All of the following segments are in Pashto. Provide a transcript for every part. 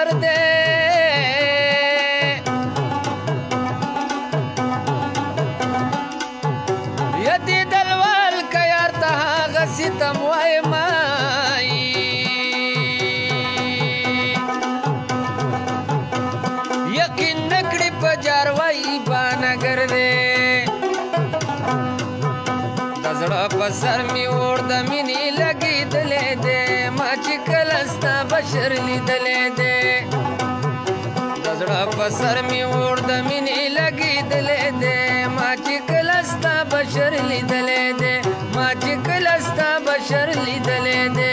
بشر دے یدی دلوال کا یار تہا غسی تموائی مائی یقین نکڑی پجاروائی بانگر دے دزڑا پسر می اور دمینی لگی دلے دے ما چکلستا بشر لی دلے دے دزڑا پسر می اور دمینی لگی دلے دے ما چکلستا بشر لی دلے دے ما چکلستا بشر لی دلے دے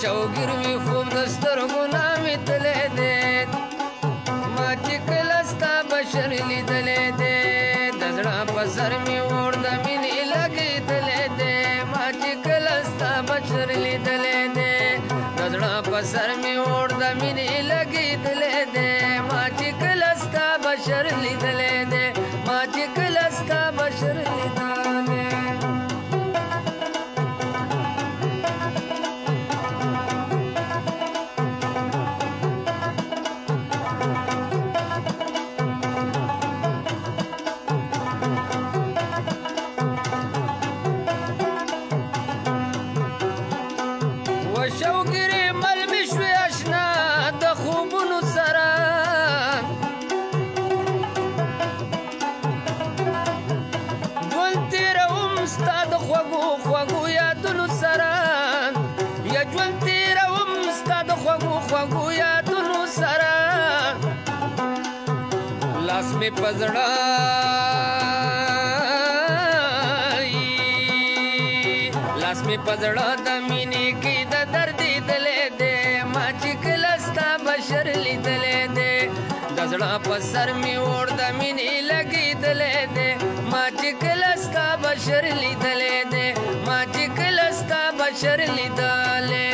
شوګر وی خوب دستر ګنا می تلې دې ما چې کلستا بشر لیدلې دې دزړه پسر می اور د مینې لګې دلې دې ما چې کلستا بشر لیدلې دې دزړه پسر می اور د مینې لګې دلې دې ما چې کلستا بشر لیدلې دې ما چې کلستا بشر لیدلې شوګری مل مشوي آشنا د خوبونو سره ګل تیروم ستا د خوږو خوږو یادونو سره یا ژوند تیروم ستا د خوږو خوږو یادونو سره لاس مې په زړه لاس مې په زړه د مینې کې د دردې دلې دې ما چې کلستا بشر لیدلې دې د زړه په سر مې اور د مینې لګې دلې دې ما چې کلستا بشر لیدلې دې ما چې کلستا بشر لیدلې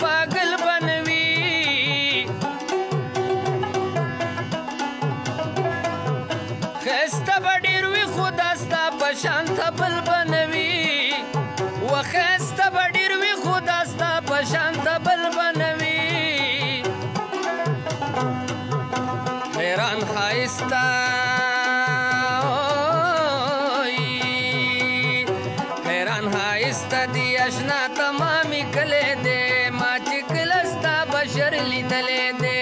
पागल बनवी खस्ता बडीरवी खुदास्ता पशांत बल बनवी व खस्ता बडीरवी खुदास्ता पशांत बल बनवी हैरान खाइस्ता हैरान खाइस्ता दी अशना तमामी कले दे बशर لیدلې دې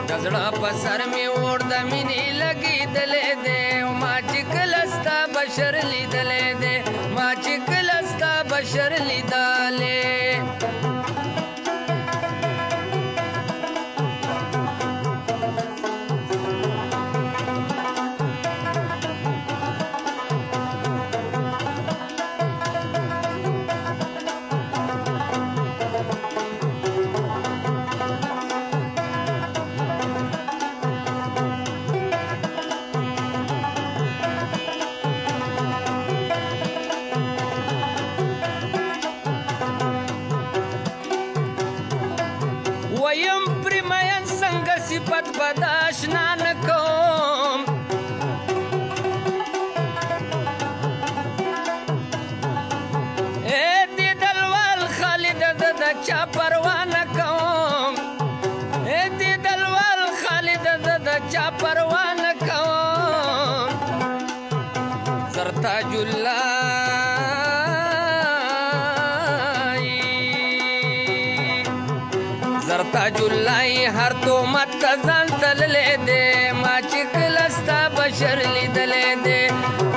دزړه پسر می اور د مینې لګې دلې دې ما چې کلستا بشر لیدلې دې ما چې کلستا بشر لیدلې ویم پری مین څنګه صفت بد آشنا نه کوم دې دلوال خالد د چا پروا نه کوم دې دلوال خالد د چا پروا نه کوم زرتاج الله زرتاج الله هر تومت ته ځان تللی دی ما چې کله ستا بشر لیدلی دی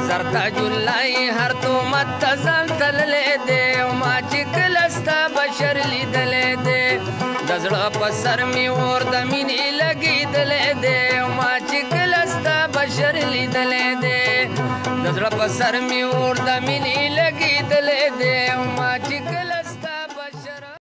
زرتاج الله هر تومت ته ځان تللی دی ما چې کله ستا بشر لیدلی دی د زړه په سر مې اور د مینې لګېدلی دی ما چې کله ستا بشر لیدلی دی د زړه په سر مې اور د مینې لګېدلی